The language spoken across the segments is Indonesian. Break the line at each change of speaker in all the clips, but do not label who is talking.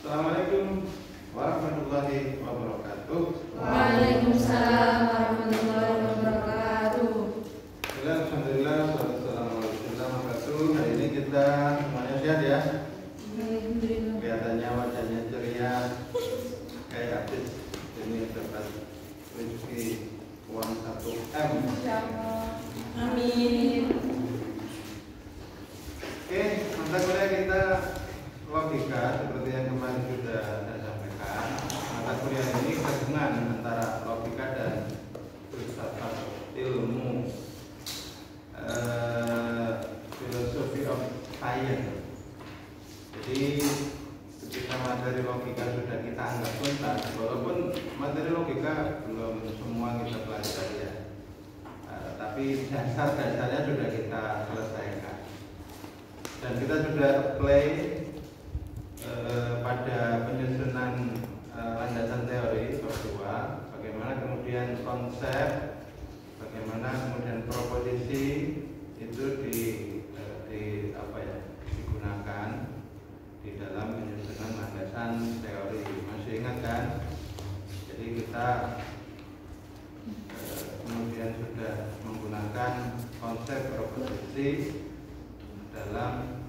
Assalamualaikum warahmatullahi wabarakatuh.
Waalaikumsalam warahmatullahi wabarakatuh.
Alhamdulillah, wassalamualaikum warahmatullahi wabarakatuh. Hari ini kita semuanya sehat ya.
Alhamdulillah.
Kelihatannya wajahnya ceria, kayak artis. Ini dapat rezeki uang 1 M.
Amin.
Oke, mata kuliah kita logika seperti yang kemarin sudah saya sampaikan. Mata kuliah ini gabungan antara logika dan filsafat ilmu philosophy of science. Jadi ketika materi logika sudah kita anggap tuntas, walaupun materi logika belum semua kita pelajari ya, tapi dasar-dasarnya sudah kita selesaikan dan kita sudah apply pada penyusunan landasan teori bab 2, bagaimana kemudian konsep, bagaimana kemudian proposisi itu digunakan di dalam penyusunan landasan teori. Masih ingat kan? Jadi kita kemudian sudah menggunakan konsep proposisi dalam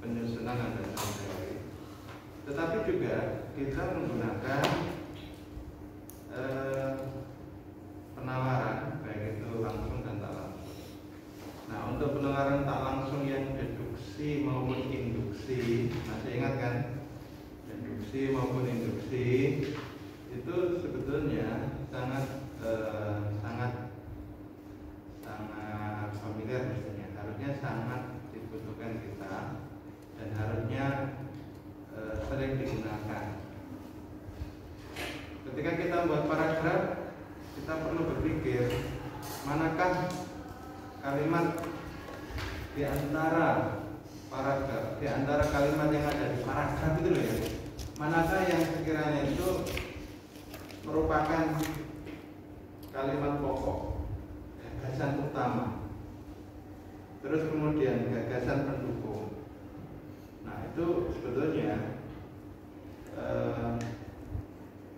penyusunan landasan teori. Tetapi juga kita menggunakan penalaran, baik itu langsung dan tak langsung. Nah, untuk penalaran tak langsung yang deduksi maupun induksi, masih ingat kan? Deduksi maupun induksi itu sebetulnya sangat familiar mestinya, harusnya sangat dibutuhkan kita dan harusnya sering digunakan. Ketika kita membuat paragraf, kita perlu berpikir manakah kalimat di antara paragraf, di antara kalimat yang ada di paragraf itu loh ya, manakah yang sekiranya itu merupakan kalimat pokok, gagasan utama, terus kemudian gagasan pendukung. Nah, itu sebetulnya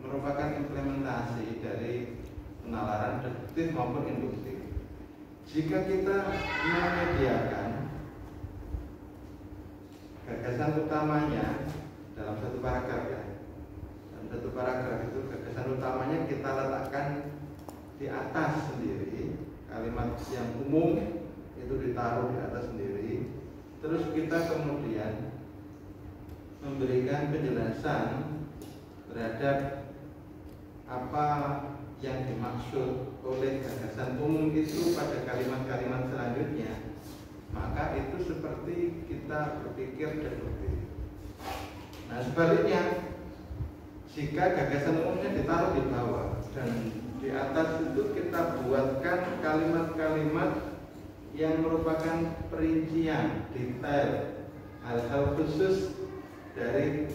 merupakan implementasi dari penalaran deduktif maupun induktif. Jika kita menyediakan gagasan utamanya dalam satu paragraf ya, dalam satu paragraf itu gagasan utamanya kita letakkan di atas sendiri, kalimat yang umum itu ditaruh di atas sendiri, terus kita kemudian memberikan penjelasan terhadap apa yang dimaksud oleh gagasan umum itu pada kalimat-kalimat selanjutnya, maka itu seperti kita berpikir deduktif. Nah, sebaliknya, jika gagasan umumnya ditaruh di bawah dan di atas itu kita buatkan kalimat-kalimat yang merupakan perincian detail hal-hal khusus dari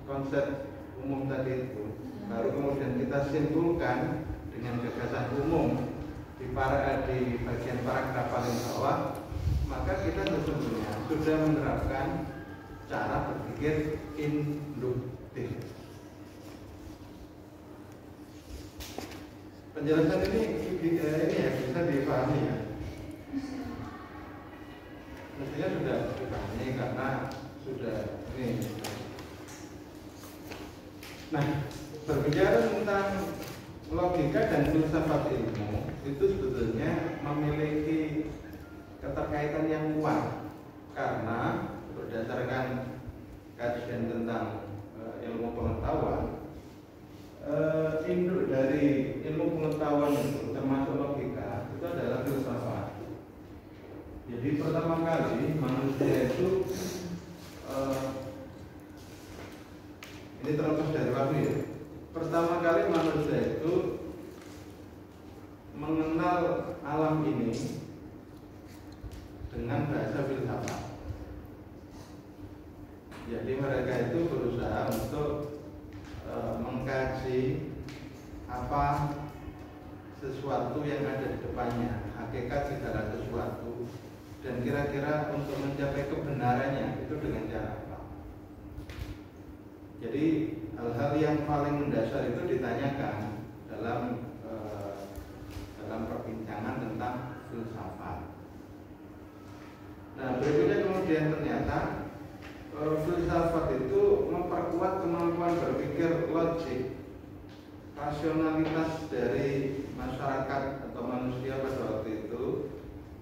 konsep umum tadi itu, baru kemudian kita simpulkan dengan gagasan umum di bagian paragraf paling bawah, maka kita sesungguhnya sudah menerapkan cara berpikir induktif. Penjelasan ini ya bisa dipahami ya. Mestinya sudah dipahami karena sudah ini. Nah, berbicara tentang logika dan filsafat ilmu itu sebetulnya memiliki keterkaitan yang kuat karena berdasarkan kajian tentang ilmu pengetahuan, induk dari ilmu pengetahuan itu termasuk logika itu adalah filsafat. Jadi pertama kali manusia itu ini terlepas dari waktu ya. Pertama kali manusia itu mengenal alam ini dengan bahasa filsafat. Jadi mereka itu berusaha untuk mengkaji apa sesuatu yang ada di depannya, hakikat segala sesuatu, dan kira-kira untuk mencapai kebenarannya itu dengan cara apa. Jadi hal-hal yang paling mendasar itu ditanyakan dalam perbincangan tentang filsafat. Nah, berikutnya kemudian ternyata filsafat itu memperkuat kemampuan berpikir logik, rasionalitas dari masyarakat atau manusia pada waktu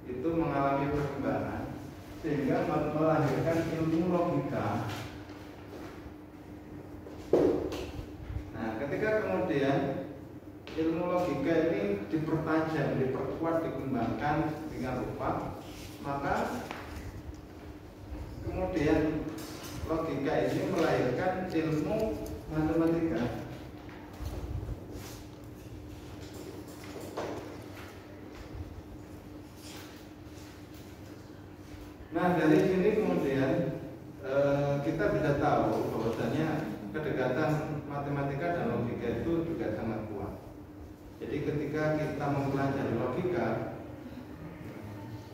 itu mengalami perkembangan sehingga melahirkan ilmu logika. Nah, ketika kemudian ilmu logika ini dipertajam, diperkuat, dikembangkan dengan rupa, maka kemudian logika ini melahirkan ilmu matematika. Nah, dari sini kemudian kita bisa tahu bahwasanya kedekatan matematika dan logika itu juga sangat kuat. Jadi ketika kita mempelajari logika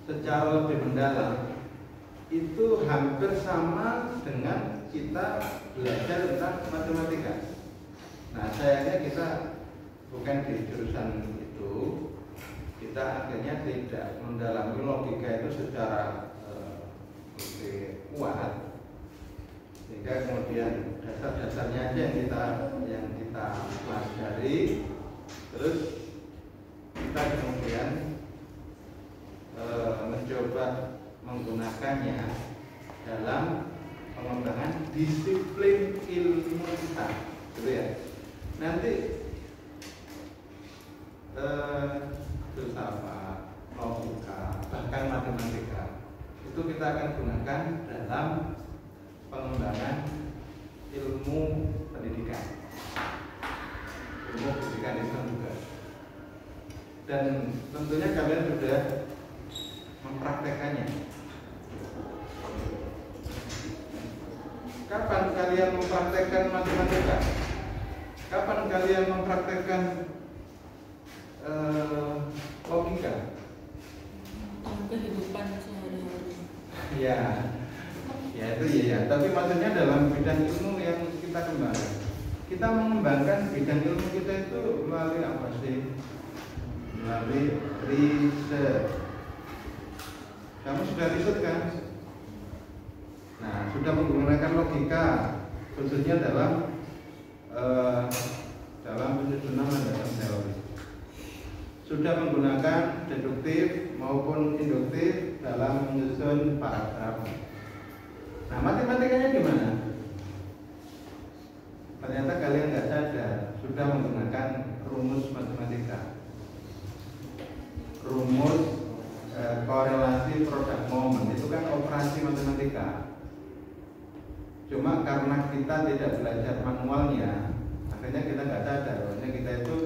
secara lebih mendalam, itu hampir sama dengan kita belajar tentang matematika. Nah, sayangnya kita bukan di jurusan itu, kita akhirnya tidak mendalami logika itu secara lebih kuat, sehingga kemudian dasar-dasarnya aja yang kita pelajari, terus kita kemudian mencoba menggunakannya dalam pengembangan disiplin ilmu kita, gitu ya. Nanti filsafat, logika, bahkan matematika itu kita akan gunakan dalam pengembangan ilmu pendidikan, ilmu pendidikan itu juga. Dan tentunya kalian sudah mempraktekannya. Kapan kalian mempraktekkan matematika? Kapan kalian mempraktekkan logika?
Kehidupan sehari-hari.
Ya itu ya. Tapi maksudnya dalam bidang ilmu yang kita kembangkan. Kita mengembangkan bidang ilmu kita itu melalui apa sih? Melalui riset. Kamu sudah riset kan? Nah, sudah menggunakan logika, khususnya dalam penyusunan landasan teori. Sudah menggunakan deduktif maupun induktif dalam menyusun paragraf. Nah, matematikanya gimana? Ternyata kalian nggak sadar sudah menggunakan rumus matematika, rumus korelasi produk momen, itu kan operasi matematika. Cuma karena kita tidak belajar manualnya, akhirnya kita nggak sadar bahwa kita itu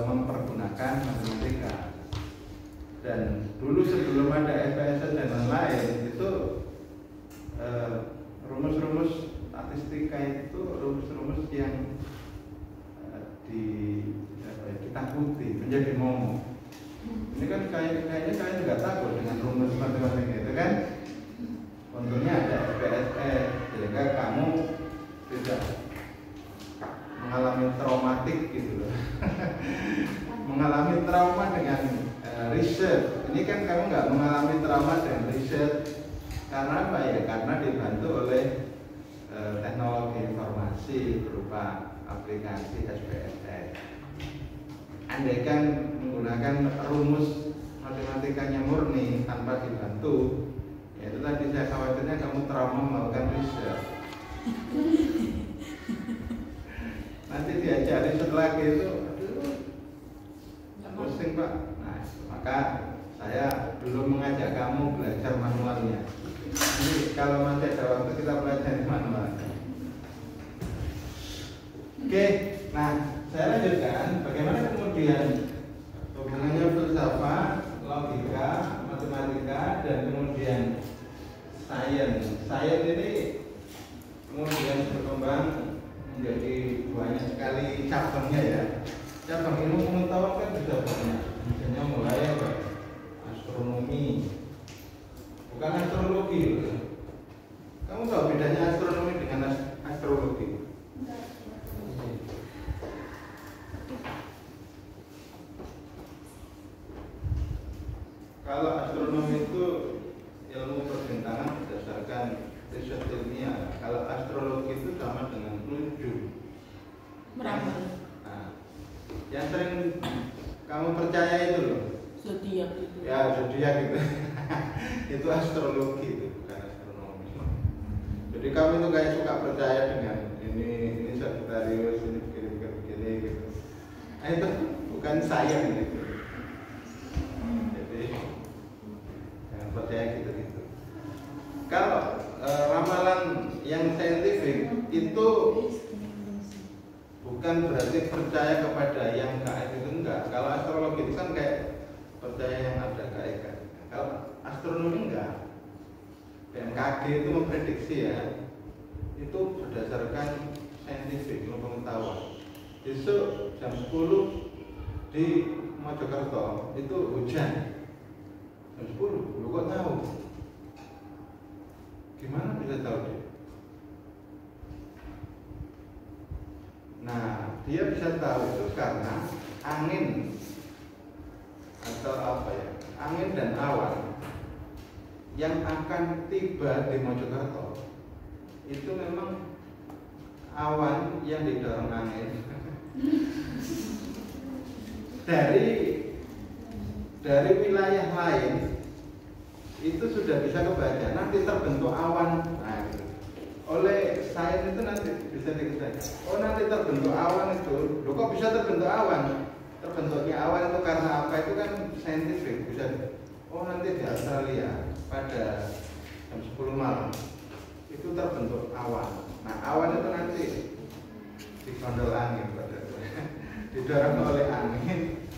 mempergunakan matematika. Dan dulu sebelum ada SPSS dan lain-lain itu rumus-rumus statistika itu rumus-rumus yang ditakuti menjadi momok. Ini kan kayaknya kalian juga takut dengan rumus matematika itu kan? Untungnya ada SPSS sehingga kamu tidak mengalami traumatik gitu loh. Mengalami trauma dengan riset. Ini kan kamu nggak mengalami trauma dengan riset. Karena apa ya? Karena dibantu oleh teknologi informasi berupa aplikasi SPSS. Andaikan menggunakan rumus matematikanya murni tanpa dibantu, ya itu tadi saya khawatirnya kamu trauma melakukan riset. Nanti diajak riset lagi itu, aduh, pusing Pak. Nah, maka saya belum mengajak kamu belajar manualnya. Jadi kalau masih ada waktu kita belajar manual. Oke, nah saya lanjutkan bagaimana kemudian hubungannya filsafat, logika, matematika, dan kemudian sains. Sains ini kemudian berkembang menjadi banyak sekali cabangnya ya. Cabang ilmu pengetahuan kan bisa banyak. Misalnya mulai apa? Astronomi, bukan astrologi. Kamu tahu bedanya astronomi dengan astrologi? kalau astrologi itu sama dengan menuju.
Meramal.
Nah, yang sering kamu percaya itu loh.
Zodiak itu.
Ya, zodiak gitu. Itu astrologi itu, bukan astronomi. Jadi kamu itu kayak suka percaya dengan ini Sagittarius, ini begini gitu. Nah, itu bukan saya gitu. Jadi jangan percaya gitu. Kalau ramalan yang saintifik itu bukan berarti percaya kepada yang gaib itu enggak. Kalau astrologi itu kan kayak percaya yang ada gaib. Kalau astronomi enggak. BMKG itu memprediksi ya. Itu berdasarkan saintifik, pengetahuan. Besok jam 10 di Mojokerto itu hujan. Jam 10, lu kok tahu? Gimana bisa tahu dia? Nah, dia bisa tahu itu karena angin atau apa ya? Angin dan awan yang akan tiba di Mojokerto itu memang awan yang didorong angin dari wilayah lain itu sudah bisa kebaca, nanti terbentuk awan. Nah, gitu. Oleh sains itu nanti bisa diketahui. Oh, nanti terbentuk awan itu. Loh, kok bisa terbentuk awan? Terbentuknya awan itu karena apa? Itu kan saintifik bisa. Oh, nanti di Australia pada jam 10 malam itu terbentuk awan. Nah, awan itu nanti digondol angin didorong oleh angin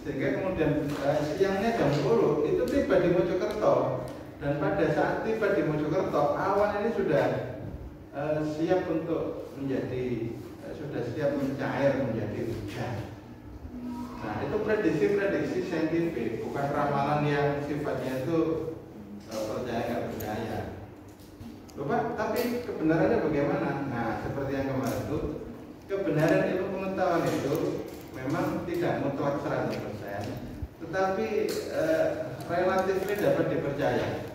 sehingga kemudian siangnya jam 10 itu tiba di Mojokerto, dan pada saat tiba di Mojokerto awan ini sudah siap untuk menjadi sudah siap mencair menjadi hujan. Nah, itu prediksi saintifik, bukan ramalan yang sifatnya itu percaya nggak percaya. Bapak, tapi kebenarannya bagaimana? Nah, seperti yang kemarin itu, kebenaran ilmu pengetahuan itu memang tidak mutlak 100%, tetapi relatif dapat dipercaya.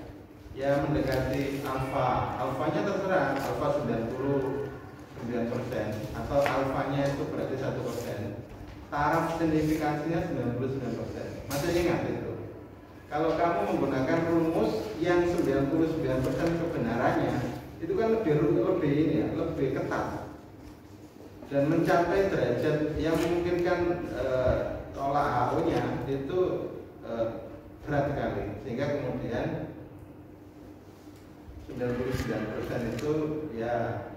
Ya, mendekati alfanya terserah, alfa 99% atau alfanya itu berarti 1%. Taraf signifikansinya 99%. Masih ingat itu? Kalau kamu menggunakan rumus yang 99% kebenarannya, itu kan lebih ini ya, lebih ketat. Dan mencapai derajat yang memungkinkan tolak HO-nya itu berat sekali, sehingga kemudian 99% itu ya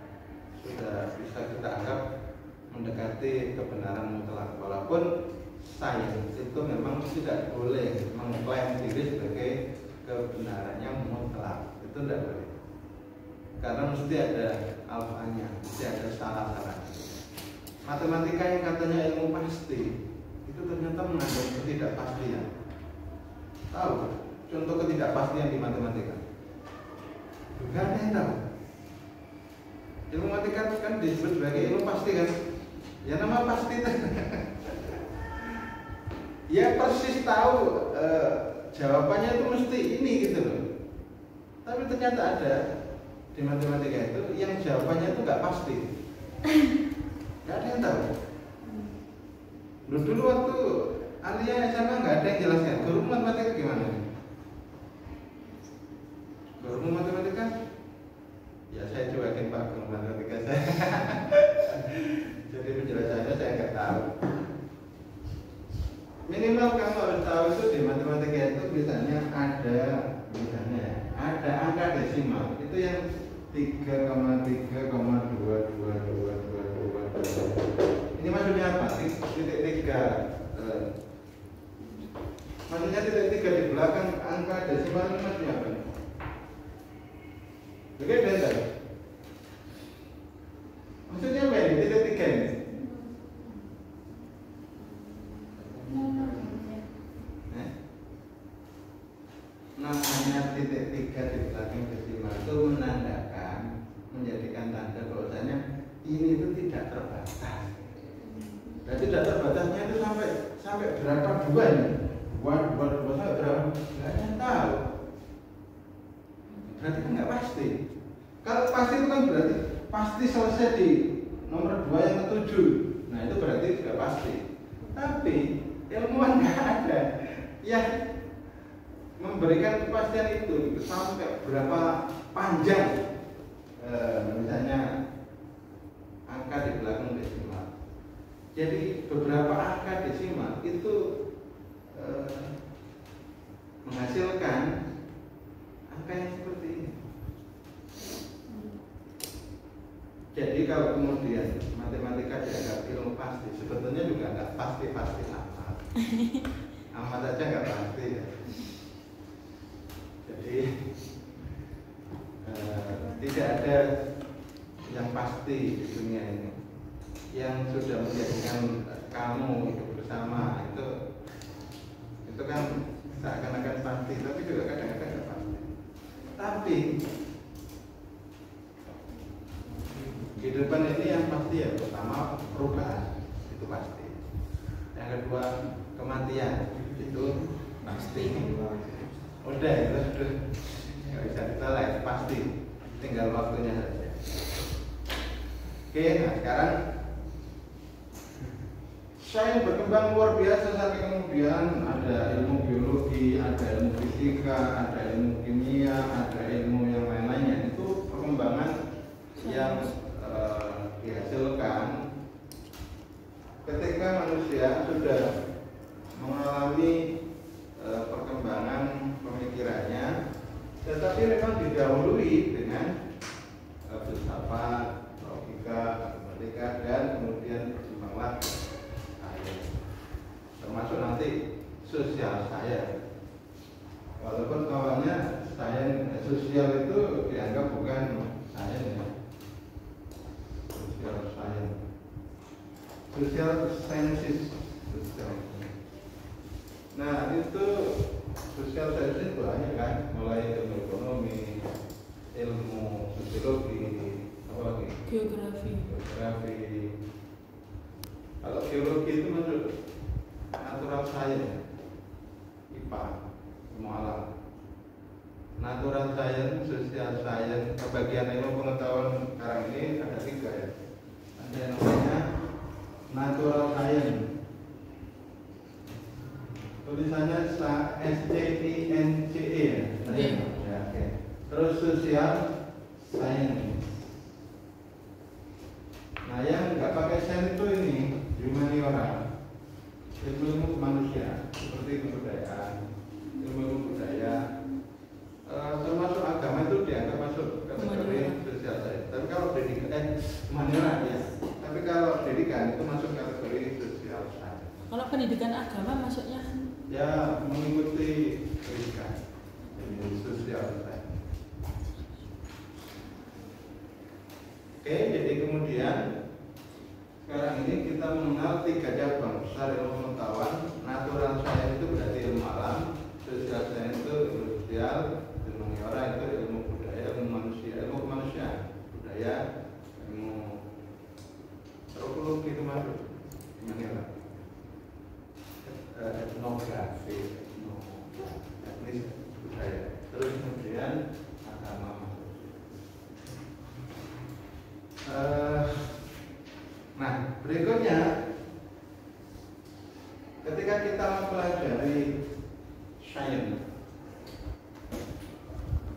sudah bisa kita anggap mendekati kebenaran mutlak. Walaupun sains itu memang tidak boleh mengklaim diri sebagai kebenaran yang mutlak, itu tidak boleh, karena mesti ada alfanya, mesti ada salah-salahnya. Matematika yang katanya ilmu pasti itu ternyata mengandung ketidakpastian. Tahu contoh ketidakpastian di matematika? Gak ada yang tahu. Ilmu matematika kan disebut sebagai ilmu pasti kan? Ya, nama pasti ya persis tahu jawabannya itu mesti ini gitu loh. Tapi ternyata ada di matematika itu yang jawabannya itu nggak pasti. Nggak ada yang tahu. Dulu waktu Alia SMA nggak ada yang jelaskan. Guru matematika gimana? Guru matematika? Ya saya cuekin Pak guru matematika saya. Jadi penjelasannya saya nggak tahu. Minimal kamu harus tahu itu di matematika itu misalnya ada angka desimal itu yang 3,3,22222. Ini maksudnya apa? Titik 3. Maksudnya titik 3 di belakang angka desimal ini maksudnya apa? Oke, benar. Maksudnya apa ini? Titik 3 ini? Namanya titik 3 di belakang desimal itu menandakan, menjadikan tanda bahwasanya ini itu tidak terbatas. Dan tidak terbatasnya itu sampai berapa dua ini? Dua sampai berapa? Nggak ada yang tahu. Berarti kan nggak pasti. Kalau Kalau pasti itu kan berarti pasti selesai di nomor 2 yang ketujuh. Nah itu berarti sudah pasti. Tapi ilmuwan nggak ada yang memberikan kepastian itu sampai berapa panjang. Misalnya angka di belakang desimal. Jadi beberapa angka desimal itu menghasilkan angka yang seperti ini. Jadi kalau kemudian matematika dianggap ilmu pasti, sebetulnya juga nggak pasti-pasti amat. Amat aja nggak pasti ya. Jadi tidak ada yang pasti di dunia ini. Yang sudah menjadikan kamu hidup bersama itu kan seakan-akan pasti, tapi juga kadang-kadang nggak pasti. Tapi kehidupan ini yang pasti ya pertama perubahan itu pasti. Yang kedua kematian itu pasti. Udah itu sudah nggak bisa ditolak, pasti. Tinggal waktunya saja. Oke, nah sekarang sains berkembang luar biasa sampai kemudian ada ilmu biologi, ada ilmu fisika, ada ilmu kimia, ada ilmu yang lain-lainnya. Itu perkembangan yang dihasilkan ketika manusia sudah mengalami perkembangan pemikirannya, tetapi memang didahului dengan filsafat, logika, matematika, dan kemudian berkembanglah sains, termasuk nanti sosial science. Walaupun awalnya sains sosial itu dianggap bukan sains ya. Social sciences. Nah itu social sciences banyak kan, mulai ilmu ekonomi, ilmu sosiologi, apa lagi? Geografi. Kalau geologi itu masuk natural science, IPA, ilmu alam. Natural science, social science, bagian ilmu pengetahuan sekarang ini ada 3 ya. Ada yang namanya natural science, tulisannya SCINCE ya. Ya, oke. Terus social science. Nah yang nggak pakai science itu ini humaniora, ilmu manusia seperti kebudayaan, ilmu budaya. Termasuk agama itu dianggap masuk kategori sosial science. Tapi kalau pendidikan humaniora ya. Tapi kalau pendidikan itu masuk kategori sosial science.
Kalau pendidikan agama masuknya?
Ya mengikuti pendidikan, jadi sosial science. Oke, jadi kemudian sekarang ini kita mengenal 3 cabang besar ilmu pengetahuan. Natural science itu berarti ilmu alam, social science itu ilmu sosial, humaniora itu ilmu budaya, ilmu manusia, ilmu kemanusiaan, budaya, ilmu antropologi itu masuk humaniora, etnografi, etnis budaya, terus kemudian agama masuk. Nah berikutnya ketika kita mempelajari sains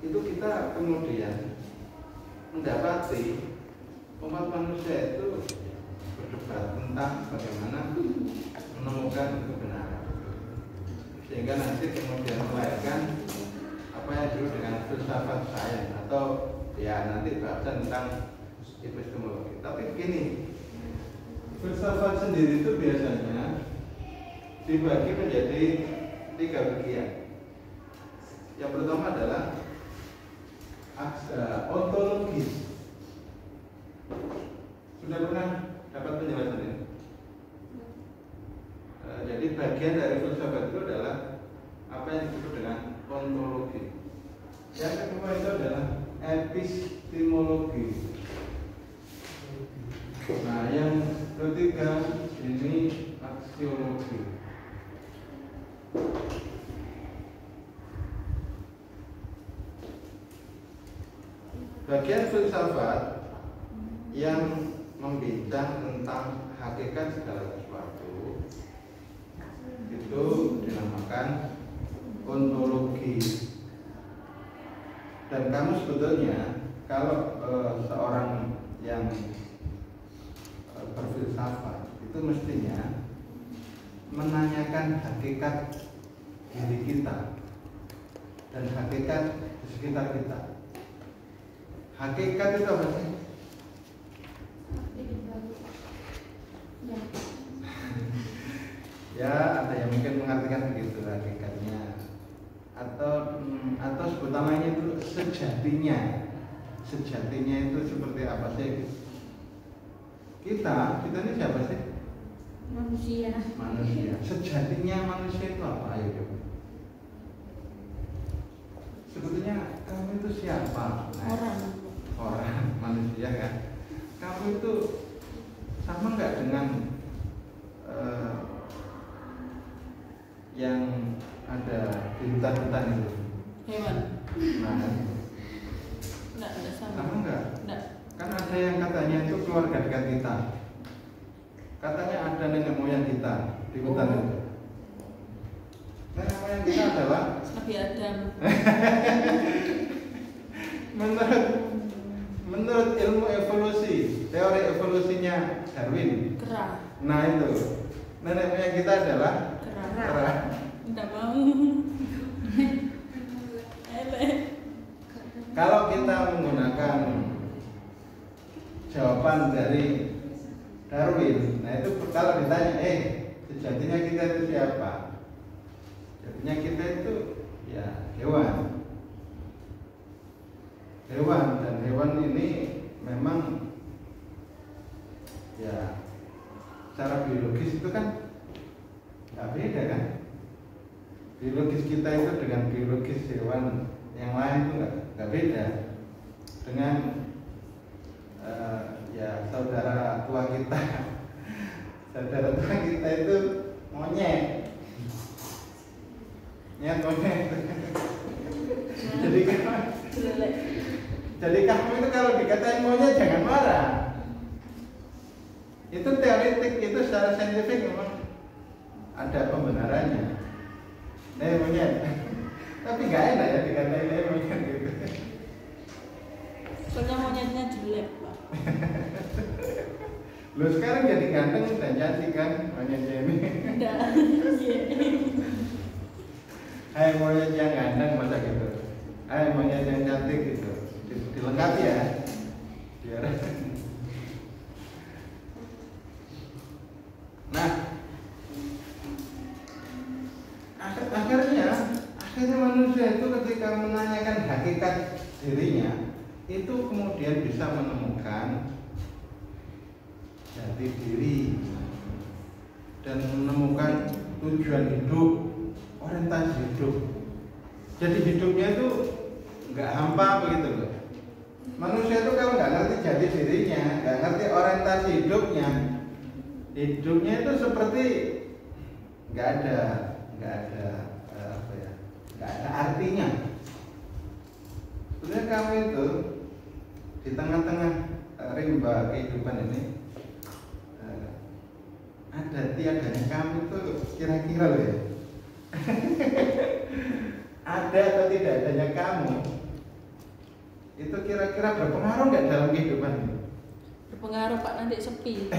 itu kita kemudian mendapati umat manusia itu berdebat tentang bagaimana menemukan kebenaran, sehingga nanti kemudian melahirkan apa yang disebut dengan filsafat sains atau ya nanti bahasan tentang epistemologi. Tapi begini, filsafat sendiri itu biasanya dibagi menjadi 3 bagian. Yang pertama adalah ontologi. Sudah pernah dapat penjelasan ini? Jadi bagian dari filsafat itu adalah apa yang disebut dengan ontologi. Yang kedua itu adalah epistemologi. Nah, yang ketiga ini aksiologi. bagian filsafat yang membincang tentang hakikat segala sesuatu itu dinamakan ontologi. Dan kamu sebetulnya kalau seorang yang berfilsafat itu mestinya menanyakan hakikat diri kita dan hakikat di sekitar kita. Hakikat itu apa sih? Ya, ada yang mungkin mengartikan begitu hakikatnya, atau sebut namanya itu sejatinya. Sejatinya itu seperti apa sih? Kita ini siapa sih?
Manusia.
Manusia. Sejatinya manusia itu apa? Ayo coba. Sebetulnya kamu itu siapa? Orang manusia kan. Kamu itu sama nggak dengan yang ada di hutan-hutan itu?
Hewan.
Nah,
Enggak sama.
sama nggak?
Enggak.
Kan ada yang katanya itu keluarga dekat kita. Katanya ada nenek moyang kita di hutan itu. Nenek moyang kita adalah
Nabi Adam.
menurut ilmu evolusi, teori evolusinya Darwin.
Kera.
Nah itu nenek moyang kita adalah kera.
Enggak mau. Eleh.
Kalau kita menggunakan jawaban dari Darwin, nah itu kalau ditanya, sejatinya kita itu siapa? Sejatinya kita itu ya hewan. Dan hewan ini memang ya secara biologis itu kan nggak beda kan? Biologis kita itu dengan biologis hewan yang lain itu nggak beda. Dengan ya saudara tua kita itu monyet jadi kamu itu kalau dikatain monyet jangan marah. Itu teoretik, itu secara saintifik memang ada pembenarannya. Monyet tapi nggak enak ya dikatain monyet gitu.
Soalnya monyetnya jelek, Pak.
Lu sekarang jadi ganteng dan cantik kan monyetnya ini.
Enggak.
Hai monyet yang ganteng masa gitu. Hai monyet yang cantik gitu. Dilengkapi ya. Biar. Nah, akhirnya manusia itu ketika menanyakan hakikat dirinya itu kemudian bisa menemukan jati diri dan menemukan tujuan hidup, orientasi hidup. Jadi hidupnya itu nggak hampa begitu loh. Manusia itu kalau nggak ngerti jati dirinya, nggak ngerti orientasi hidupnya itu seperti nggak ada artinya. Sebenarnya kamu itu di tengah-tengah rimba kehidupan ini ada tiadanya kamu itu kira-kira loh ya. Ada atau tidak adanya kamu itu kira-kira berpengaruh nggak dalam kehidupan ini?
Berpengaruh, Pak, nanti sepi.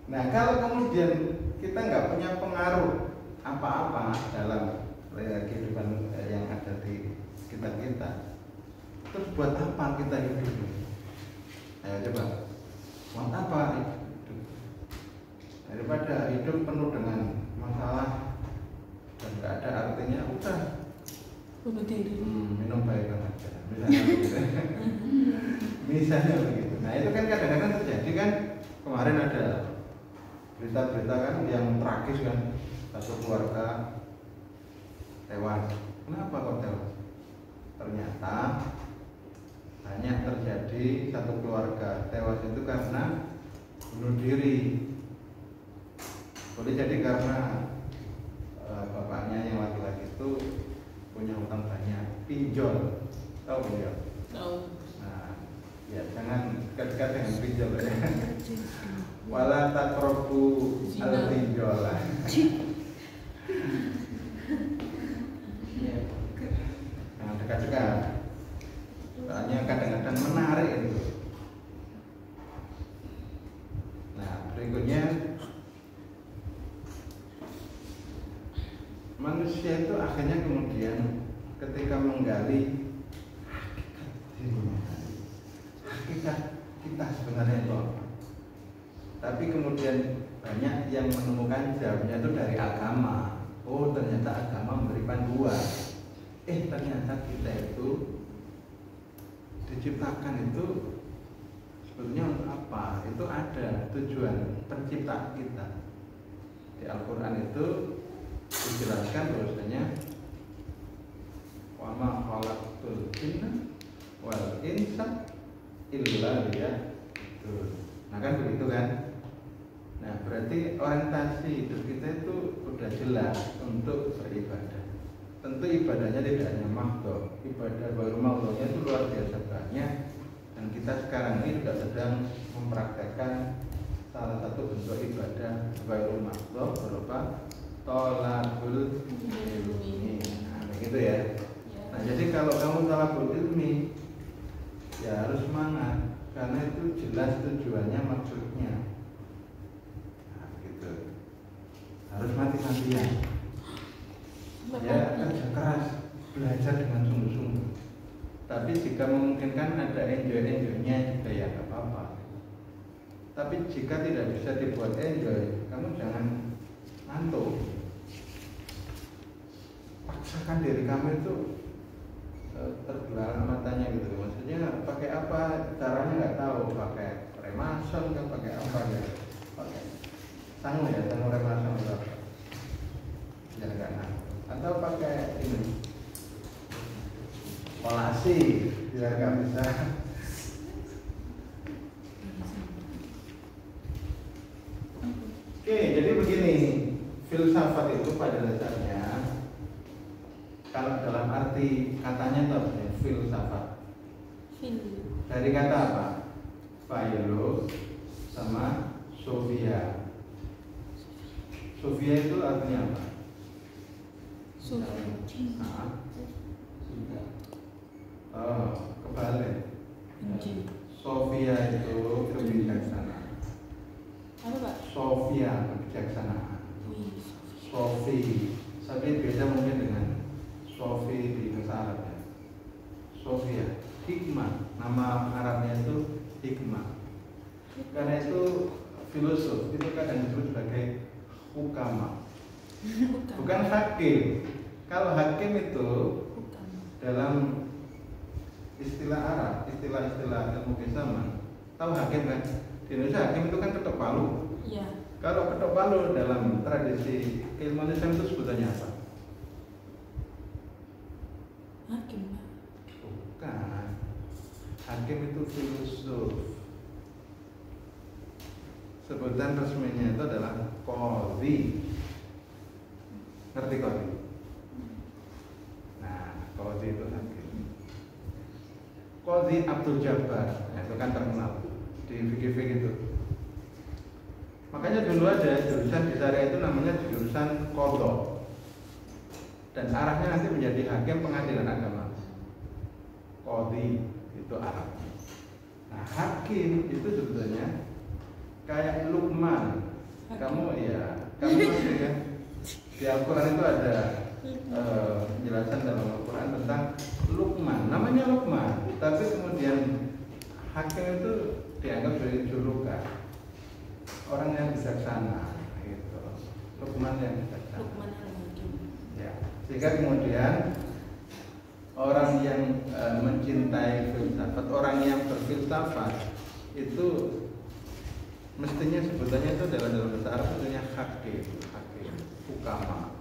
Nah kalau kemudian kita nggak punya pengaruh apa-apa dalam kehidupan yang ada di sekitar kita, terus buat apa kita hidup? Ayo coba, buat apa hidup? Daripada hidup penuh dengan masalah dan nggak ada artinya, udah
Bunuh diri.
minum baik aja, misalnya begitu. Misalnya begitu. Nah itu kan kadang-kadang terjadi kan. Kemarin ada berita-berita kan yang tragis kan, satu keluarga tewas. Kenapa kok tewas? Ternyata hanya terjadi satu keluarga tewas itu karena bunuh diri. Boleh jadi karena bapaknya yang laki-laki itu punya utang banyak, pinjol, tahu pinjol?
Tahu.
Nah, ya jangan dekat-dekat dengan pinjol ya. Wala taqrabu al-pinjol. Jangan dekat-dekat. Soalnya kadang-kadang menarik itu. Nah, berikutnya manusia itu akhirnya kemudian ketika menggali hakikat dirinya, hakikat kita sebenarnya itu apa? Tapi kemudian banyak yang menemukan jawabnya itu dari agama. Oh, ternyata agama memberi panduan. Ternyata kita itu diciptakan itu sebetulnya untuk apa? Itu ada tujuan penciptaan kita. Di Al-Quran itu dijelaskan bahwasanya wa ma khalaqtul jinna wal insa illa liya'budun. Nah kan begitu kan? Nah berarti orientasi hidup kita itu udah jelas untuk beribadah. Tentu ibadahnya tidak hanya mahdhah, ibadah baru mahdhahnya itu luar biasa banyak. Dan kita sekarang ini juga sedang mempraktekkan salah satu bentuk ibadah baru mahdhah berupa thalabul ilmi. Nah begitu ya. Nah jadi kalau kamu thalabul ilmi ya harus semangat karena itu jelas tujuannya, maksudnya. Nah gitu. Harus mati-matian. Ya kerja keras, belajar dengan sungguh-sungguh. Tapi jika memungkinkan ada enjoy-enjoynya juga ya gak apa-apa. Tapi jika tidak bisa dibuat enjoy, kamu jangan ngantuk. Paksakan diri kamu itu terbelalak matanya gitu. Maksudnya pakai apa? Caranya nggak tahu. Pakai remason kan? Pakai apa ya? Pakai sangu ya, sangu remason atau apa? Jangan nggak tahu. Atau pakai ini kolasi biar nggak bisa. Oke, jadi begini, filsafat itu pada dasarnya kalau dalam arti katanya itu apa ya? Filsafat. Dari kata apa? Philo sama Sophia. Sophia itu artinya apa? Nah. Oh, kebalik. Sophia itu kebijaksanaan.
Apa Pak?
Sophia kebijaksanaan. Sophie. Tapi beda mungkin dengan Sophie di bahasa Arab ya. Sophia, hikmah. Nama Arabnya itu hikmah. Karena itu filosof itu kadang disebut sebagai hukama. Bukan hakim. Kalau hakim itu dalam istilah Arab, istilah ilmu zaman, tahu hakim kan? Di Indonesia hakim itu kan ketok palu.
Iya.
Kalau ketok palu dalam tradisi ilmu Islam itu sebutannya apa?
Hakim.
Bukan. Hakim itu filosof. Sebutan resminya itu adalah qadhi. Ngerti qadhi? Nah, qadhi itu hakim. Qadhi Abdul Jabbar, nah, itu kan terkenal di fikih-fikih itu. Makanya dulu ada jurusan di syariah itu namanya jurusan qadha. Dan arahnya nanti menjadi hakim pengadilan agama. Qadhi itu arahnya. Nah, hakim itu sebetulnya kayak Luqman. Kamu masih ya. Di Al-Quran itu ada penjelasan dalam Al-Quran tentang Luqman. Namanya Luqman, tapi kemudian hakim itu dianggap sebagai julukan orang yang bijaksana, gitu. Luqman yang bijaksana.
Luqman al-Hakim.
Ya. Sehingga kemudian orang yang mencintai filsafat, orang yang berfilsafat itu mestinya sebutannya itu adalah dalam bahasa Arab sebetulnya hakim, hukama.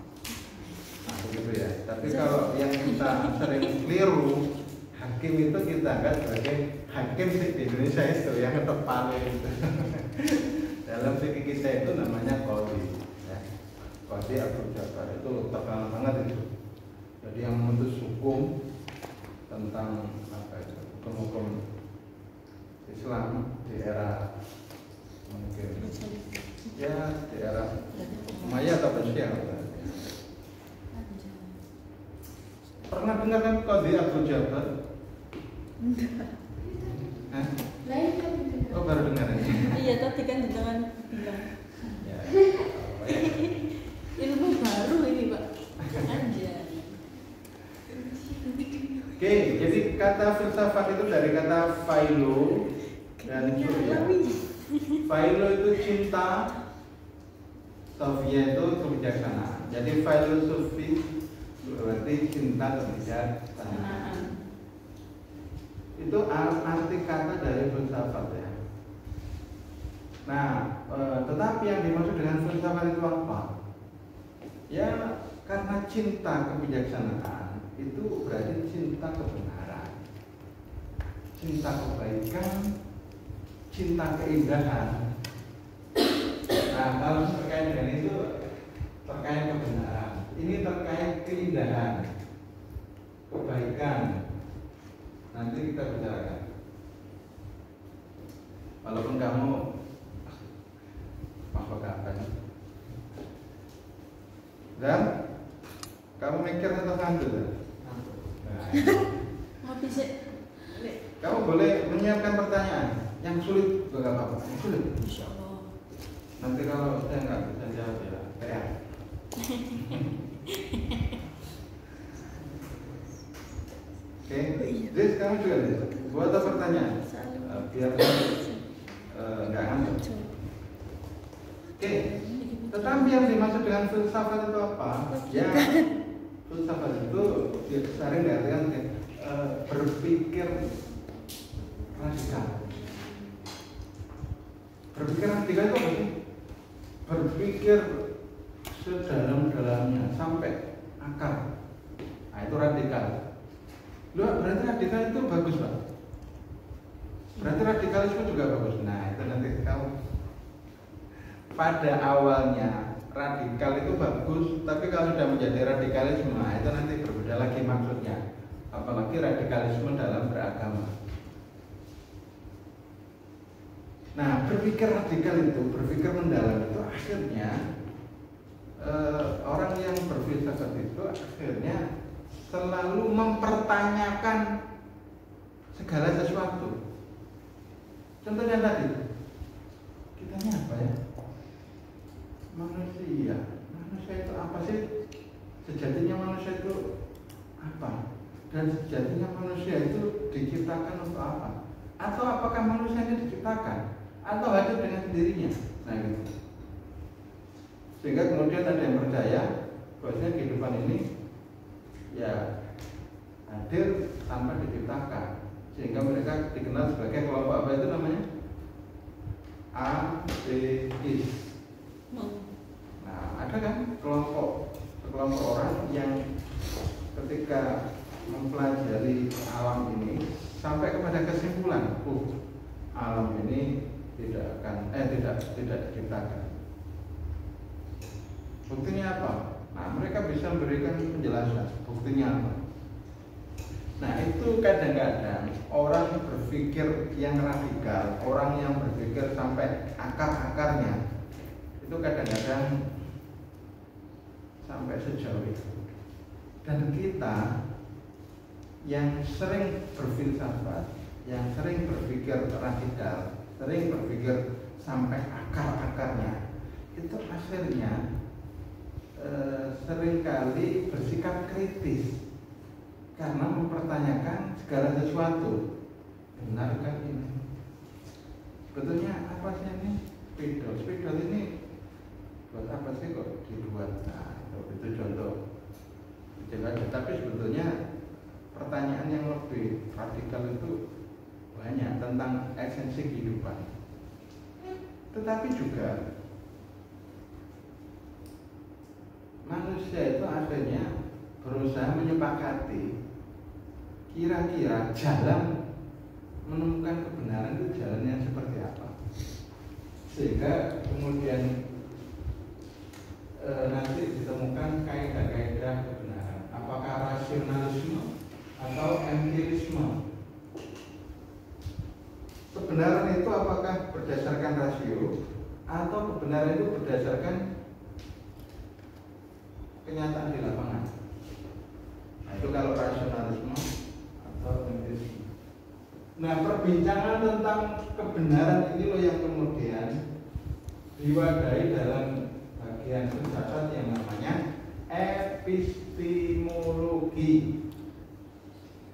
Nah begitu ya. Tapi kalau yang kita sering keliru, hakim itu kita anggap sebagai hakim di Indonesia itu yang ketok palu itu. Dalam fikih kita itu namanya qadhi. Ya. Qadhi Abdul Jabbar itu terkenal banget itu. Jadi yang memutus hukum tentang apa itu, hukum-hukum Islam di era mungkin ya di era Umayyah atau Abbasiyah. Pernah dengar kan Qadhi Abdul Jabbar? Hah?
Lain kan gitu.
Oh baru dengar ini.
Iya tadi kan jangan bilang
Ya.
ilmu baru ini Pak. Anjay.
Oke, jadi kata filsafat itu dari kata philo dan surya. Philo itu cinta, Sofia itu kebijaksanaan. Jadi filosofi berarti cinta kebijaksanaan. Itu arti kata dari filsafat ya. Nah, tetapi yang dimaksud dengan filsafat itu apa? Ya, karena cinta kebijaksanaan itu berarti cinta kebenaran, cinta kebaikan, cinta keindahan. Nah, kalau terkait dengan itu terkait kebenaran, ini terkait keindahan, kebaikan. Nanti kita bicarakan. Walaupun kamu apa nih? Dan kamu mikir atau ngantuk? Nah,
Mau bisa
kamu boleh menyiapkan pertanyaan yang sulit juga nggak apa-apa. Yang sulit.
Insya Allah.
Nanti kalau saya nggak bisa jawab ya, PR. Oke, Liz kamu juga Liz. Buat apa pertanyaan? Biar nggak ngantuk. Oke, tetapi yang dimaksud dengan filsafat itu apa? Ya, filsafat itu sering diartikan berpikir radikal. Berpikir radikal itu apa sih? Berpikir sedalam-dalamnya sampai akar. Nah itu radikal. Loh, berarti radikal itu bagus Pak. Berarti radikalisme juga bagus. Nah itu nanti kamu pada awalnya radikal itu bagus, tapi kalau sudah menjadi radikalisme, nah itu nanti berbeda lagi maksudnya. Apalagi radikalisme dalam beragama. Nah, berpikir radikal itu, berpikir mendalam itu akhirnya orang yang berfilsafat itu akhirnya selalu mempertanyakan segala sesuatu. Contohnya tadi, kita ini apa ya? Manusia. Manusia itu apa sih? Sejatinya manusia itu apa? Dan sejatinya manusia itu diciptakan untuk apa? Atau apakah manusia ini diciptakan? Atau hadir dengan sendirinya? Nah gitu. Sehingga kemudian ada yang percaya bahwasanya kehidupan ini ya hadir tanpa diciptakan. Sehingga mereka dikenal sebagai kelompok apa itu namanya? Ateis. Nah, ada kan sekelompok orang yang ketika mempelajari alam ini sampai kepada kesimpulan, alam ini tidak diciptakan. Buktinya apa? Nah, mereka bisa memberikan penjelasan. Buktinya apa? Nah, itu kadang-kadang orang berpikir yang radikal, orang yang berpikir sampai akar-akarnya, itu kadang-kadang sampai sejauh itu. Dan kita yang sering berfilsafat, yang sering berpikir radikal, sering berpikir sampai akar-akarnya, itu akhirnya seringkali bersikap kritis karena mempertanyakan segala sesuatu. Benarkah ini? Sebetulnya apa sih ini? Spidol ini buat apa sih kok dibuat? Nah, itu contoh kecil aja. Tapi sebetulnya pertanyaan yang lebih radikal itu banyak tentang esensi kehidupan. Tetapi juga manusia itu akhirnya berusaha menyepakati kira-kira jalan menemukan kebenaran itu jalannya seperti apa, sehingga kemudian nanti ditemukan kaidah-kaidah kebenaran. Apa apakah rasionalisme atau empirisme. Kebenaran itu apakah berdasarkan rasio atau kebenaran itu berdasarkan kenyataan di lapangan. Nah, itu kalau rasionalisme atau empirisme. Nah, perbincangan tentang kebenaran ini loh yang kemudian diwadahi dalam bagian filsafat yang namanya epistemologi.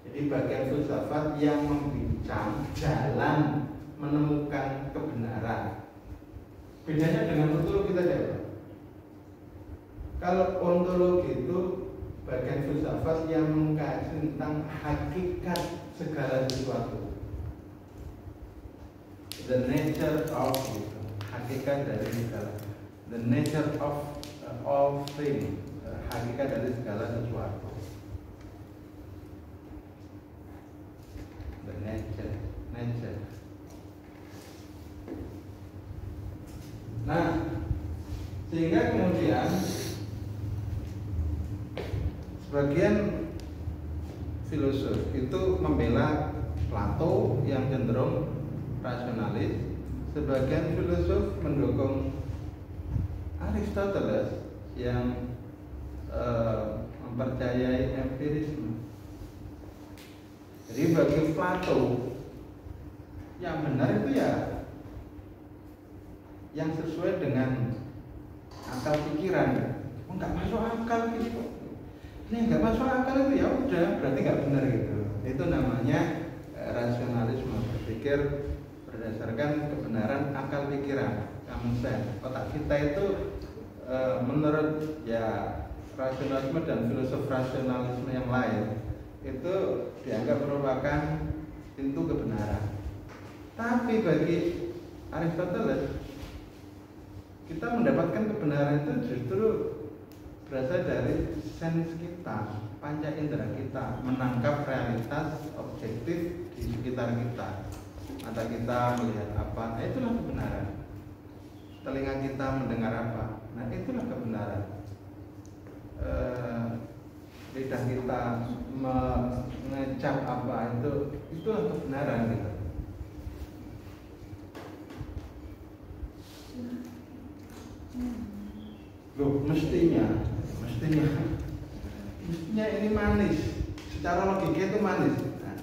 Jadi bagian filsafat yang membincang jalan menemukan kebenaran. Bedanya dengan ontologi tadi apa? Kalau ontologi itu bagian filsafat yang mengkaji tentang hakikat segala sesuatu, the nature of, hakikat dari segala, the nature of all things, hakikat dari segala sesuatu, the nature. Nah, sehingga kemudian sebagian filosof itu membela Plato yang cenderung rasionalis, sebagian filosof mendukung Aristoteles yang mempercayai empirisme. Jadi bagi Plato yang benar itu ya yang sesuai dengan akal pikiran. Nggak masuk akal gitu. Ini nggak masuk akal itu ya udah berarti nggak benar gitu. Itu namanya rasionalisme, berpikir berdasarkan kebenaran akal pikiran, common sense. Otak kita itu menurut ya rasionalisme dan filosof rasionalisme yang lain itu dianggap merupakan pintu kebenaran. Tapi bagi Aristoteles kita mendapatkan kebenaran itu justru berasal dari sense kita, panca indera kita, menangkap realitas objektif di sekitar kita. Mata kita melihat apa, nah itulah kebenaran. Telinga kita mendengar apa, nah itulah kebenaran. Lidah kita mengecap apa, itulah kebenaran gitu. Loh, mestinya ini manis, secara logika itu manis. Nah,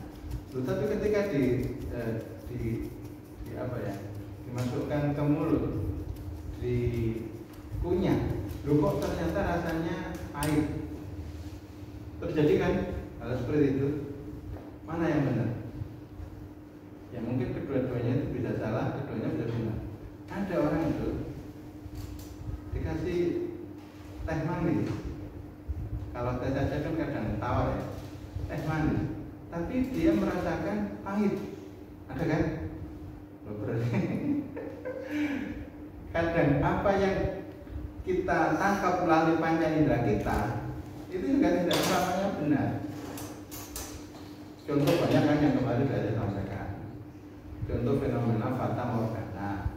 tapi ketika dimasukkan ke mulut, dikunyah, loh kok ternyata rasanya pahit. Terjadi kan hal seperti itu? Mana yang benar? Ya mungkin kedua-duanya itu bisa salah, keduanya bisa benar. Ada orang itu dikasih teh manis. Kalau teh saja kan kadang tawar ya, teh manis. Tapi dia merasakan pahit. Ada kan? Berarti kadang apa yang kita tangkap melalui panca indera kita itu juga tidak selamanya benar. Contoh banyak kan yang kemarin saya sampaikan. Contoh fenomena fata morgana.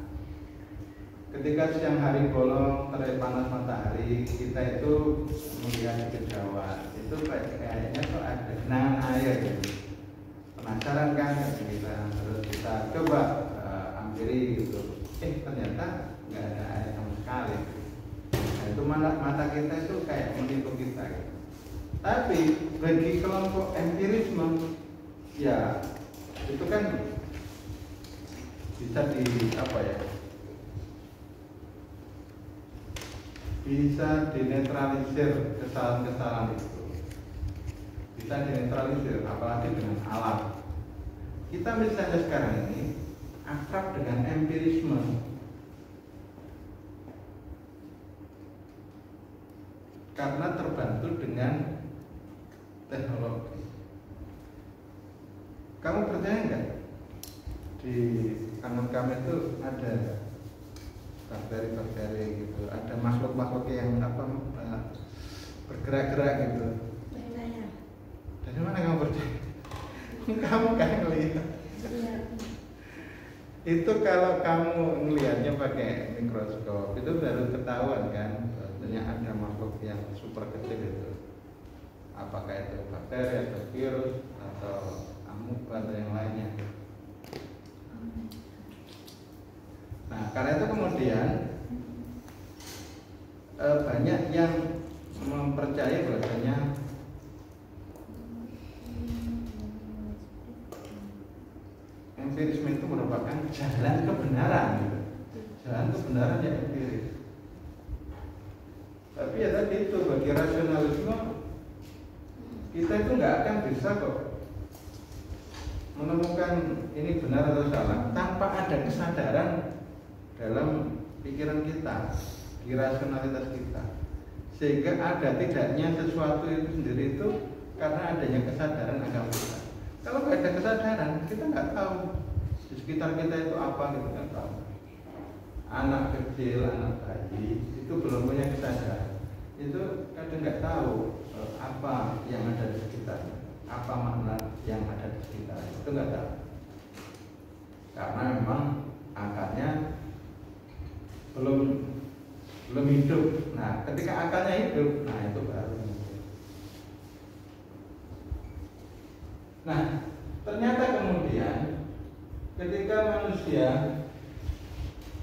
Ketika siang hari bolong terik panas matahari, kita itu melihat kejauhan. Itu kayaknya kok ada genangan air gitu. Penasaran kan kita, terus kita coba ampiri gitu. Ternyata nggak ada air sama sekali. Nah, itu mata kita itu kayak menipu kita gitu. Tapi bagi kelompok empirisme, ya itu kan bisa bisa dinetralisir kesalahan-kesalahan itu. Bisa dinetralisir, apalagi dengan alat. Kita misalnya sekarang ini akrab dengan empirisme. Karena terbantu dengan teknologi. Kamu percaya nggak? Di tangan kami itu ada bakteri-bakteri gitu, ada makhluk-makhluk yang bergerak-gerak gitu. Dari mana kamu percaya? Kamu kan ngelihat. Itu kalau kamu ngelihatnya pakai mikroskop itu baru ketahuan kan, bahwasanya ada makhluk yang super kecil itu. apakah itu bakteri atau virus atau amuba atau yang lainnya. Nah, karena itu kemudian banyak yang mempercayai bahwasanya empirisme itu merupakan jalan kebenaran, gitu. Jalan kebenaran yang empiris. Tapi ya tadi itu bagi rasionalisme kita itu nggak akan bisa kok menemukan ini benar atau salah tanpa ada kesadaran dalam pikiran kita, di rasionalitas kita, sehingga ada tidaknya sesuatu itu sendiri itu karena adanya kesadaran agama kita. Kalau nggak ada kesadaran, kita nggak tahu di sekitar kita itu apa, kita nggak tahu. Anak kecil, anak bayi itu belum punya kesadaran, itu kadang nggak tahu apa yang ada di sekitarnya, apa makna yang ada di sekitarnya, itu nggak tahu, karena memang akarnya belum hidup. Nah, ketika akarnya hidup, nah itu baru. Nah, ternyata kemudian ketika manusia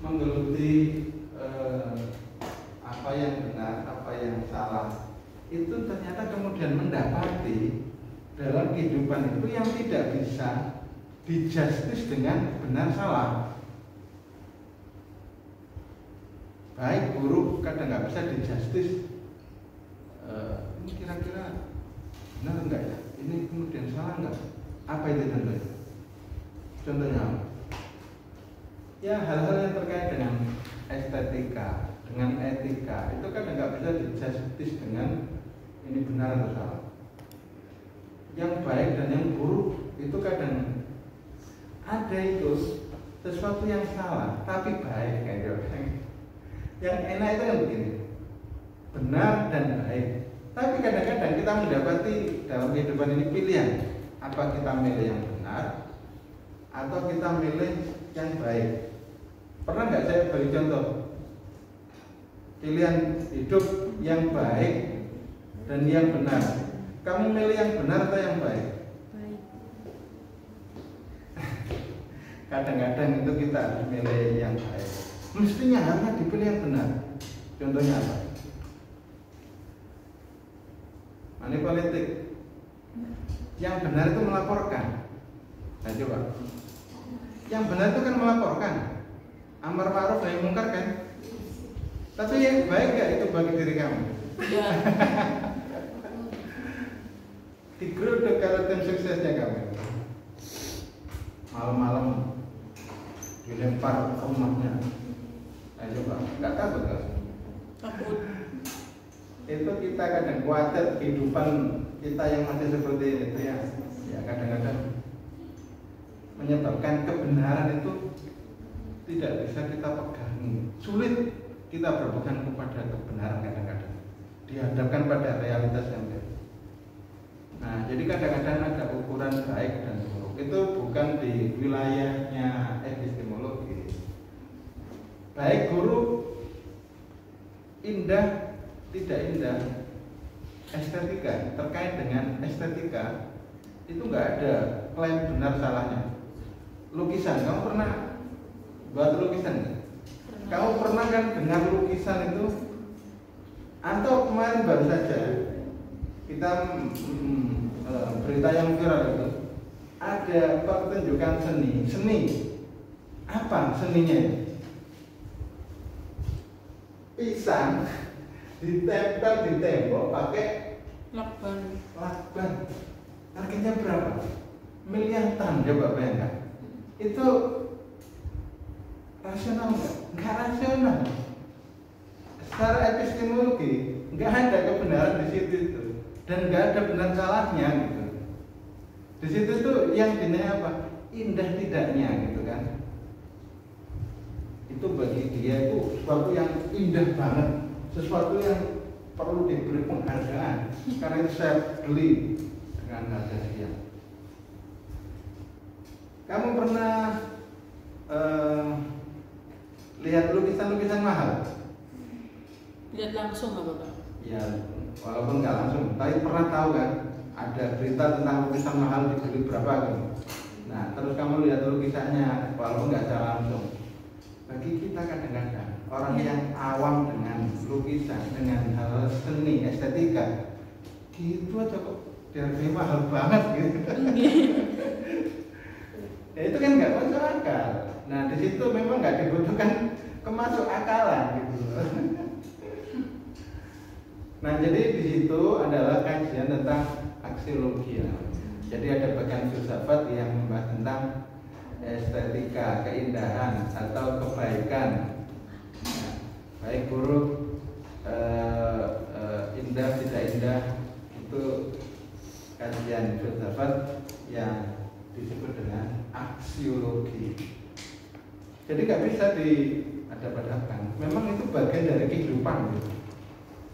menggeluti apa yang benar, apa yang salah, itu ternyata kemudian mendapati dalam kehidupan itu yang tidak bisa dijustis dengan benar salah. Baik buruk kadang nggak bisa dijustis. Ini kira-kira benar enggak ya? Ini kemudian salah enggak? Apa itu contohnya? Contohnya apa? Ya hal-hal yang terkait dengan estetika, dengan etika, itu kadang nggak bisa dijustis dengan ini benar atau salah. Yang baik dan yang buruk itu kadang ada itu sesuatu yang salah tapi baik kayak gitu. Yang enak itu kan begini, benar dan baik. Tapi kadang-kadang kita mendapati dalam kehidupan ini pilihan, apa kita milih yang benar atau kita milih yang baik. Pernah nggak saya beri contoh pilihan hidup yang baik dan yang benar? Kamu milih yang benar atau yang baik?
Baik.
Kadang-kadang itu kita harus milih yang baik. Mestinya harusnya dipilih yang benar. Contohnya apa? Money politik. Yang benar itu melaporkan. Nah coba. Yang benar itu kan melaporkan. Amar ma'ruf nahi mungkar kan? Tapi yang baik gak itu bagi diri kamu?
Ya.
Digeruduk kalau tim suksesnya kamu. Malam-malam dilempar ke rumahnya. Ayo coba, nggak takut kan?
Takut.
Itu kita kadang khawatir kehidupan kita yang masih seperti itu ya. Ya kadang-kadang menyebabkan kebenaran itu tidak bisa kita pegangi. Sulit kita berpegang kepada kebenaran kadang-kadang. Dihadapkan pada realitas yang beda. Nah, jadi kadang-kadang ada ukuran baik dan buruk. Itu bukan di wilayahnya epistemologi. Baik buruk, indah tidak indah, estetika, terkait dengan estetika itu nggak ada klaim benar salahnya. Lukisan, kamu pernah buat lukisan nggak? Kamu pernah kan dengar lukisan itu? Atau kemarin baru saja kita berita yang viral itu ada pertunjukan seni apa seninya? Pisang ditempel di tembok pakai
Lakban.
Harganya berapa? Miliaran, coba bayangkan. Itu rasional nggak? Nggak rasional. Secara epistemologi nggak ada kebenaran di situ itu, dan nggak ada benar salahnya gitu. Di situ tuh yang dinilai apa? Indah tidaknya gitu kan? Itu bagi dia itu sesuatu yang indah banget, sesuatu yang perlu diberi penghargaan. Karena itu saya beli dengan harga sekian. Kamu pernah lihat lukisan-lukisan mahal?
Lihat langsung apa Pak?
Ya, walaupun nggak langsung, tapi pernah tahu kan ada berita tentang lukisan mahal dibeli berapa gitu. Nah terus kamu lihat lukisannya walaupun nggak secara langsung. Bagi kita kadang-kadang orang yang awam dengan lukisan, dengan hal seni, estetika, gitu aja kok dihargai mahal banget gitu. Ya itu kan nggak masuk akal. Nah di situ memang nggak dibutuhkan kemasuk akalan gitu. Nah jadi di situ adalah kajian tentang aksiologi. Jadi ada bagian filsafat yang membahas tentang estetika, keindahan atau kebaikan, nah, baik buruk, indah tidak indah, itu kajian filsafat yang disebut dengan aksiologi. Jadi nggak bisa diadap-adapkan. Memang itu bagian dari kehidupan gitu.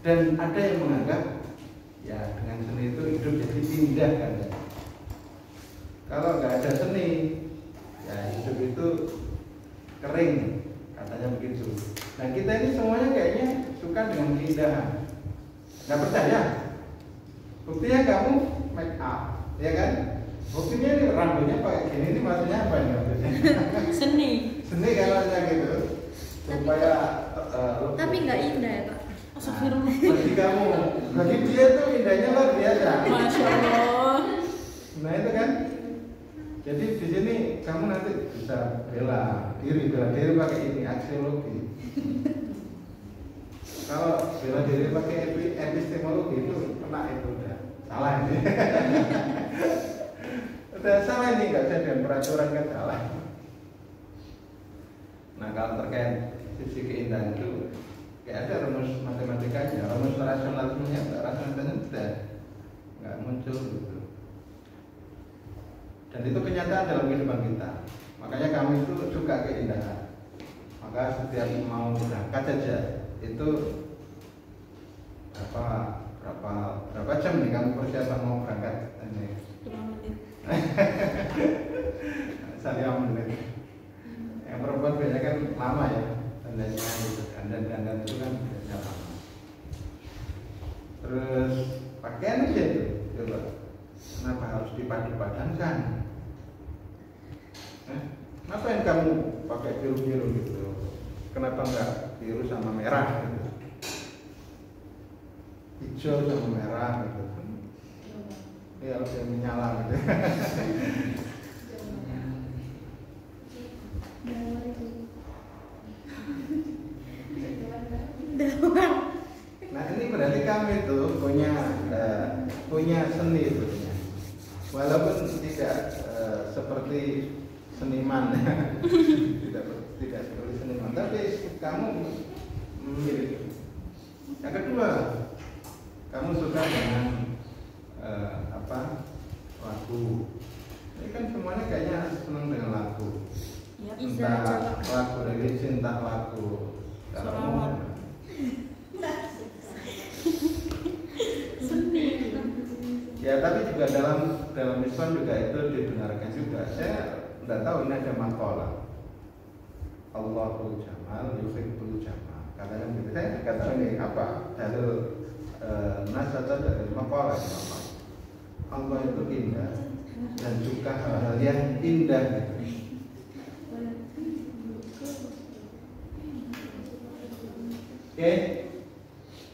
Dan ada yang menganggap ya dengan seni itu hidup jadi indah kan ya. Kalau nggak ada seni ya hidup itu kering, katanya begitu. Nah kita ini semuanya kayaknya suka dengan keindahan. Nggak percaya? Buktinya kamu make up, ya kan? Buktinya ini rambutnya pakai gini, ini maksudnya apa ini maksudnya?
Seni.
Seni katanya gitu, supaya
Tapi nggak indah ya Pak.
Astagfirullah.
bagi kamu, bagi dia tuh indahnya luar biasa.
Masya Allah.
Nah itu kan. Jadi di sini kamu nanti bisa bela diri pakai ini aksiologi. Kalau bela diri pakai epistemologi itu kena itu udah salah ini. Udah salah ini nggak bisa dengan peraturan kan salah. Nah kalau terkait sisi keindahan itu kayak ada rumus matematikanya, rumus rasionalismenya, rasionalismenya nggak muncul gitu. Dan itu kenyataan dalam kehidupan kita. Makanya kami itu suka keindahan. Maka setiap mau berangkat saja itu berapa jam nih kamu persiapan mau berangkat ini?
5 menit.
Saya menit. Yang perempuan biasanya kan lama ya, dandannya gitu. Dandan itu kan biasanya lama. Terus pakaian aja itu, coba. Kenapa harus dipadu-padankan? Kenapa yang kamu pakai biru-biru gitu? Kenapa enggak biru sama merah gitu? Hijau sama merah gitu? Ini harus yang menyala gitu. Nah ini berarti kamu itu punya seni sebetulnya, walaupun tidak seperti seniman, tidak seperti seniman, tapi kamu memiliki. Yang kedua, kamu suka dengan lagu. Ini kan semuanya kayaknya senang dengan lagu.
Ya,
Entah lagu religi, entah lagu
Salawat. Seni.
Ya tapi juga dalam Islam juga itu dibenarkan juga. Saya tidak tahu ini ada makalah. Allahu Jamal yuhibbul Jamal. Katanya begitu. Saya tidak tahu ini apa dalil nas atau dalil makalah apa. Allah itu indah dan suka hal-hal yang indah. Oke,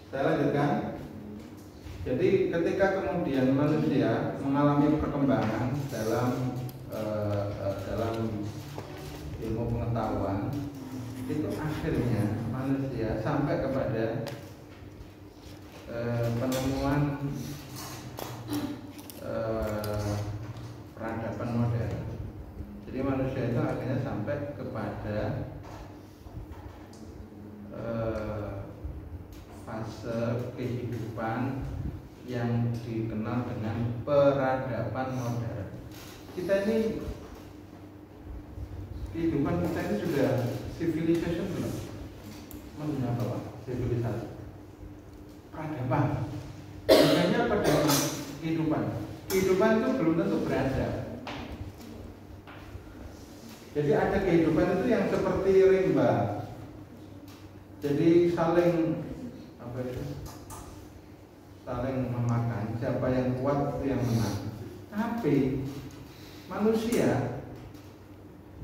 saya lanjutkan. Jadi ketika kemudian manusia mengalami perkembangan dalam ilmu pengetahuan, itu akhirnya manusia sampai kepada penemuan peradaban modern. Jadi manusia itu akhirnya sampai kepada fase kehidupan yang dikenal dengan peradaban modern. Kita ini kehidupan kita ini sudah civilization belum? Maksudnya apa Pak? Civilisasi, peradaban. Makanya pada kehidupan itu belum tentu beradab. Jadi ada kehidupan itu yang seperti rimba. Jadi saling saling memakan, siapa yang kuat itu yang menang. Tapi manusia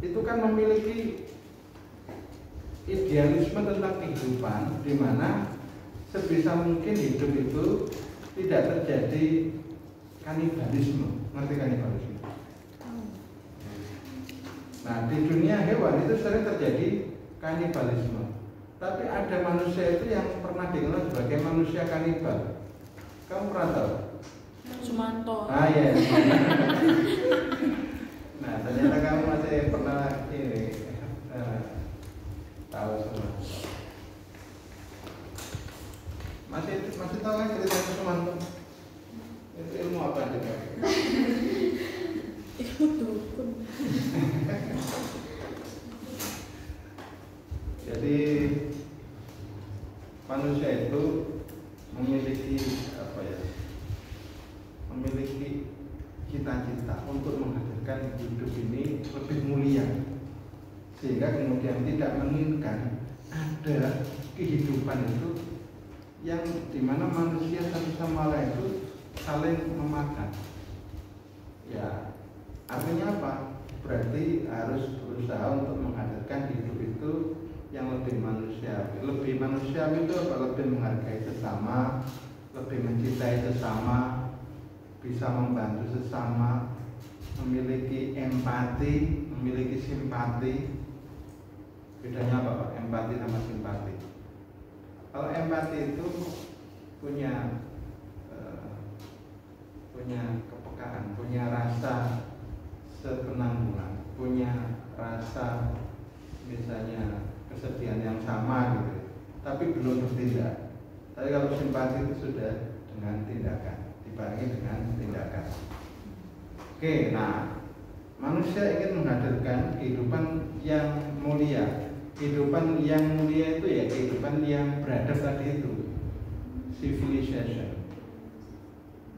itu kan memiliki idealisme tentang kehidupan, di mana sebisa mungkin hidup itu tidak terjadi kanibalisme. Ngerti kanibalisme? Nah, di dunia hewan itu sering terjadi kanibalisme. Tapi ada manusia itu yang pernah dikenal sebagai manusia kanibal. Kamu pernah tahu?
Sumanto.
Ah ya. Nah, ternyata kamu masih pernah ini tahu semua. Masih tahu kan cerita Sumanto? Itu ilmu apa juga?
Ilmu dukun.
Jadi manusia itu memiliki memiliki cita-cita untuk menghadirkan hidup ini lebih mulia, sehingga kemudian tidak menginginkan ada kehidupan itu yang dimana manusia satu sama lain itu saling memakan. Ya, artinya apa? Berarti harus berusaha untuk menghadirkan hidup itu yang lebih manusiawi. Lebih manusiawi itu apa? Lebih menghargai sesama, lebih mencintai sesama, bisa membantu sesama, memiliki empati, memiliki simpati. Bedanya apa Pak? Empati sama simpati. Kalau empati itu punya kepekaan, punya rasa sepenanggungan, punya rasa misalnya kesedihan yang sama gitu, tapi belum bertindak. Tapi kalau simpati itu sudah dengan tindakan, dibarengi dengan tindakan. Oke, nah manusia ingin menghadirkan kehidupan yang mulia. Kehidupan yang mulia itu ya kehidupan yang beradab tadi itu, civilization.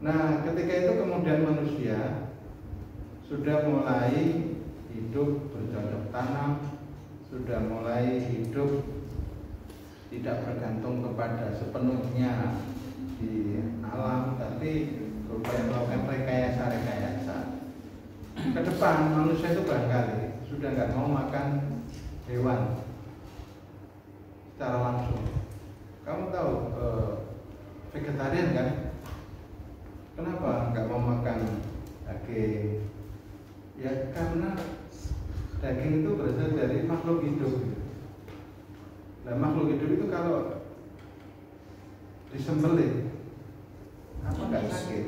Nah, ketika itu kemudian manusia sudah mulai hidup bercocok tanam, sudah mulai hidup tidak bergantung kepada sepenuhnya di alam, tapi berupaya melakukan rekayasa. Ke depan manusia itu barangkali sudah nggak mau makan hewan secara langsung. Kamu tahu vegetarian kan? Kenapa nggak mau makan daging? Ya karena daging itu berasal dari makhluk hidup. Nah, makhluk hidup itu kalau disembelih apa nggak sakit?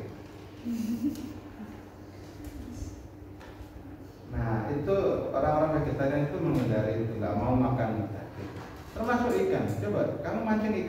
Nah, itu orang-orang vegetarian itu menghindari itu, nggak mau makan daging. Termasuk ikan. Coba kamu mancing ikan.